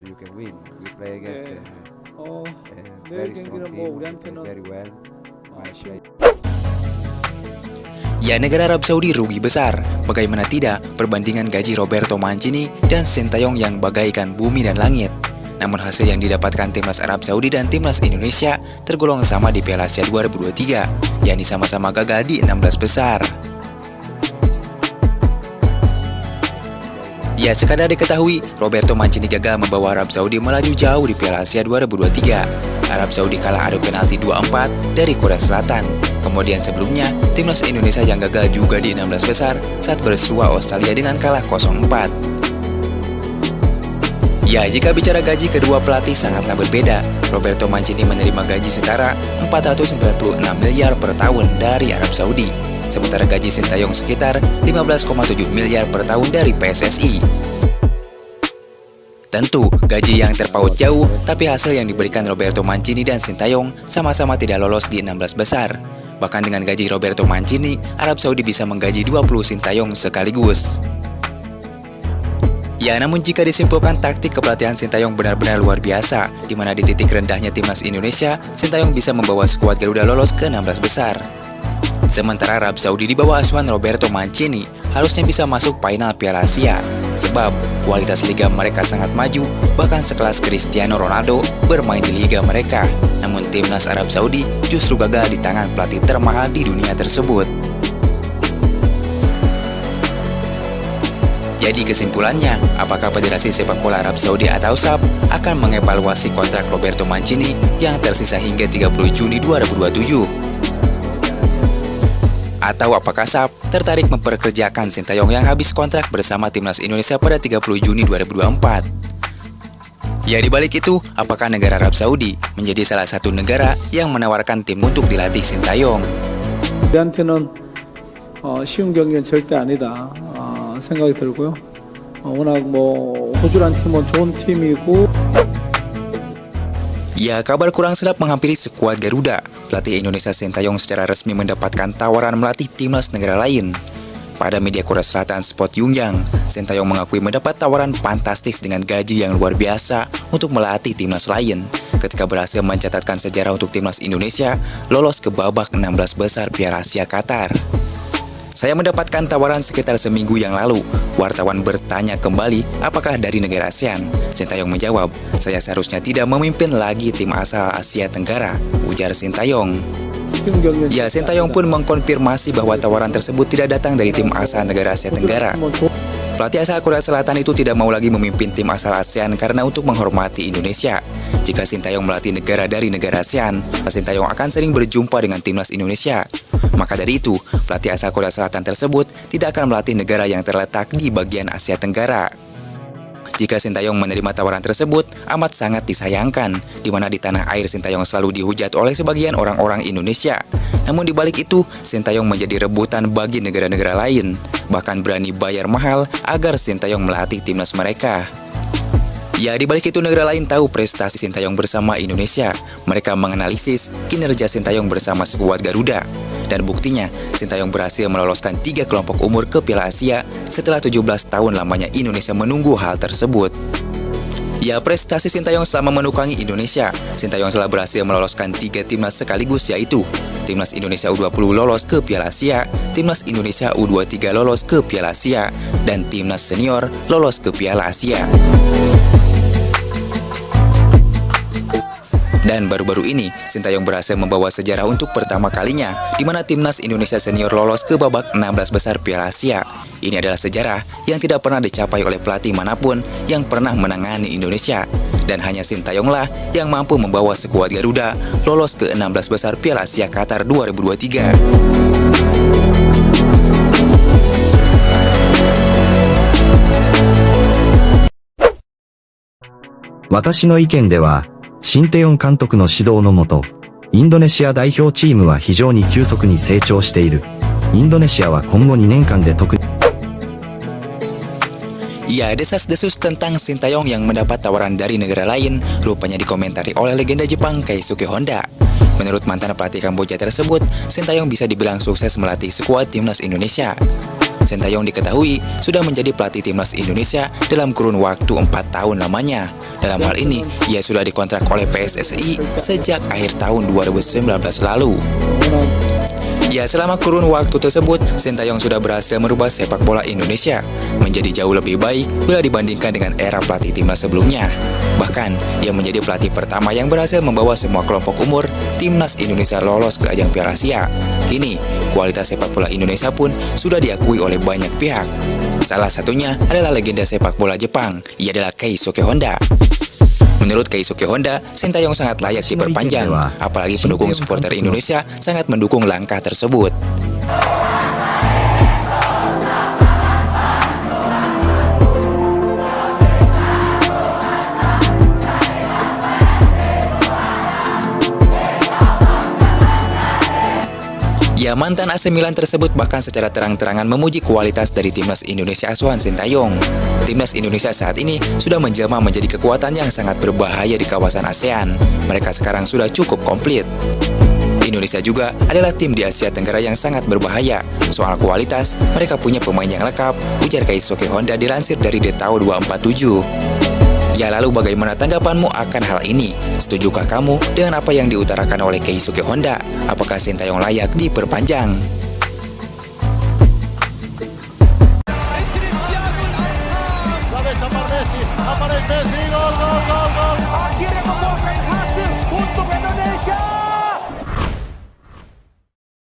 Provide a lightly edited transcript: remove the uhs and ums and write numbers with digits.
you can win. We play against 네. 내일 very strong 경기는 뭐 team. We play 우리한테는 very well. But 쉬운 Ya, negara Arab Saudi rugi besar. Bagaimana tidak, perbandingan gaji Roberto Mancini dan Sintayong yang bagaikan bumi dan langit. Namun hasil yang didapatkan timnas Arab Saudi dan timnas Indonesia tergolong sama di Piala Asia 2023, yakni sama-sama gagal di 16 besar. Ya, sekadar diketahui, Roberto Mancini gagal membawa Arab Saudi melaju jauh di Piala Asia 2023. Arab Saudi kalah adu penalti 2-4 dari Korea Selatan. Kemudian sebelumnya, timnas Indonesia yang gagal juga di 16 besar saat bersua Australia dengan kalah 0-4. Ya, jika bicara gaji, kedua pelatih sangatlah berbeda. Roberto Mancini menerima gaji setara 496 miliar per tahun dari Arab Saudi, sementara gaji Sintayong sekitar 15,7 miliar per tahun dari PSSI. Tentu, gaji yang terpaut jauh, tapi hasil yang diberikan Roberto Mancini dan Sintayong sama-sama tidak lolos di 16 besar. Bahkan dengan gaji Roberto Mancini, Arab Saudi bisa menggaji 20 Sintayong sekaligus. Ya, namun jika disimpulkan, taktik kepelatihan Sintayong benar-benar luar biasa, di mana di titik rendahnya timnas Indonesia, Sintayong bisa membawa skuad Garuda lolos ke 16 besar. Sementara Arab Saudi di bawah asuhan Roberto Mancini harusnya bisa masuk final Piala Asia, sebab kualitas liga mereka sangat maju, bahkan sekelas Cristiano Ronaldo bermain di liga mereka. Namun timnas Arab Saudi justru gagal di tangan pelatih termahal di dunia tersebut. Jadi kesimpulannya, apakah Federasi Sepak Bola Arab Saudi atau SAF akan mengevaluasi kontrak Roberto Mancini yang tersisa hingga 30 Juni 2027? Atau apakah SAF tertarik memperkerjakan Sintayong yang habis kontrak bersama timnas Indonesia pada 30 Juni 2024? Ya, dibalik itu, apakah negara Arab Saudi menjadi salah satu negara yang menawarkan tim untuk dilatih Sintayong? 우리한테는 쉬운 경기는 절대 아니다 생각이 들고요. 워낙 호주란 팀은 좋은 팀이고. Ya, kabar kurang sedap menghampiri skuad Garuda. Pelatih Indonesia Sintayong secara resmi mendapatkan tawaran melatih timnas negara lain. Pada media Korea Selatan Sport Yongyang, Sintayong mengakui mendapat tawaran fantastis dengan gaji yang luar biasa untuk melatih timnas lain ketika berhasil mencatatkan sejarah untuk timnas Indonesia lolos ke babak 16 besar Piala Asia Qatar. Saya mendapatkan tawaran sekitar seminggu yang lalu. Wartawan bertanya kembali apakah dari negara ASEAN. Sintayong menjawab, saya seharusnya tidak memimpin lagi tim asal Asia Tenggara, ujar Sintayong. Ya, Sintayong pun mengkonfirmasi bahwa tawaran tersebut tidak datang dari tim asal negara Asia Tenggara. Pelatih asal Korea Selatan itu tidak mau lagi memimpin tim asal ASEAN karena untuk menghormati Indonesia. Jika Sintayong melatih negara dari negara ASEAN, Sintayong akan sering berjumpa dengan timnas Indonesia. Maka dari itu, pelatih asal Korea Selatan tersebut tidak akan melatih negara yang terletak di bagian Asia Tenggara. Jika Sintayong menerima tawaran tersebut, amat sangat disayangkan, di mana di tanah air Sintayong selalu dihujat oleh sebagian orang-orang Indonesia. Namun di balik itu, Sintayong menjadi rebutan bagi negara-negara lain, bahkan berani bayar mahal agar Sintayong melatih timnas mereka. Ya, di balik itu negara lain tahu prestasi Sintayong bersama Indonesia. Mereka menganalisis kinerja Sintayong bersama skuad Garuda. Dan buktinya, Sintayong berhasil meloloskan 3 kelompok umur ke Piala Asia setelah 17 tahun lamanya Indonesia menunggu hal tersebut. Ya, prestasi Sintayong selama menukangi Indonesia, Sintayong telah berhasil meloloskan 3 timnas sekaligus, yaitu Timnas Indonesia U20 lolos ke Piala Asia, Timnas Indonesia U23 lolos ke Piala Asia, dan Timnas Senior lolos ke Piala Asia. Dan baru-baru ini, Sintayong berhasil membawa sejarah untuk pertama kalinya, di mana Timnas Indonesia Senior lolos ke babak 16 besar Piala Asia. Ini adalah sejarah yang tidak pernah dicapai oleh pelatih manapun yang pernah menangani Indonesia. Dan hanya Sintayonglah yang mampu membawa skuad Garuda lolos ke 16 besar Piala Asia Qatar 2023. 私の意見では、シンテヨン監督の指導のもと、インドネシア代表チームは非常に急速に成長している。インドネシアは今後2年間で特に Ya, desas-desus tentang Sintayong yang mendapat tawaran dari negara lain rupanya dikomentari oleh legenda Jepang Keisuke Honda. Menurut mantan pelatih Kamboja tersebut, Sintayong bisa dibilang sukses melatih skuad timnas Indonesia. Sintayong diketahui sudah menjadi pelatih timnas Indonesia dalam kurun waktu 4 tahun lamanya. Dalam hal ini, ia sudah dikontrak oleh PSSI sejak akhir tahun 2019 lalu. Ya, selama kurun waktu tersebut, Sintayong sudah berhasil merubah sepak bola Indonesia menjadi jauh lebih baik bila dibandingkan dengan era pelatih timnas sebelumnya. Bahkan, ia menjadi pelatih pertama yang berhasil membawa semua kelompok umur timnas Indonesia lolos ke ajang Piala Asia. Kini, kualitas sepak bola Indonesia pun sudah diakui oleh banyak pihak. Salah satunya adalah legenda sepak bola Jepang, ia adalah Keisuke Honda. Menurut Keisuke Honda, Sintayong sangat layak diperpanjang, apalagi pendukung supporter Indonesia sangat mendukung langkah tersebut. Ya, mantan AC Milan tersebut bahkan secara terang-terangan memuji kualitas dari timnas Indonesia asuhan Sintayong. Timnas Indonesia saat ini sudah menjelma menjadi kekuatan yang sangat berbahaya di kawasan ASEAN. Mereka sekarang sudah cukup komplit. Indonesia juga adalah tim di Asia Tenggara yang sangat berbahaya. Soal kualitas, mereka punya pemain yang lengkap, ujar Keisuke Honda dilansir dari Detao 247. Ya, lalu bagaimana tanggapanmu akan hal ini? Setujukah kamu dengan apa yang diutarakan oleh Keisuke Honda? Apakah Sintayong layak diperpanjang? Aparece Messi, gol, gol, gol, gol. Akhirnya membuahkan hasil untuk Indonesia.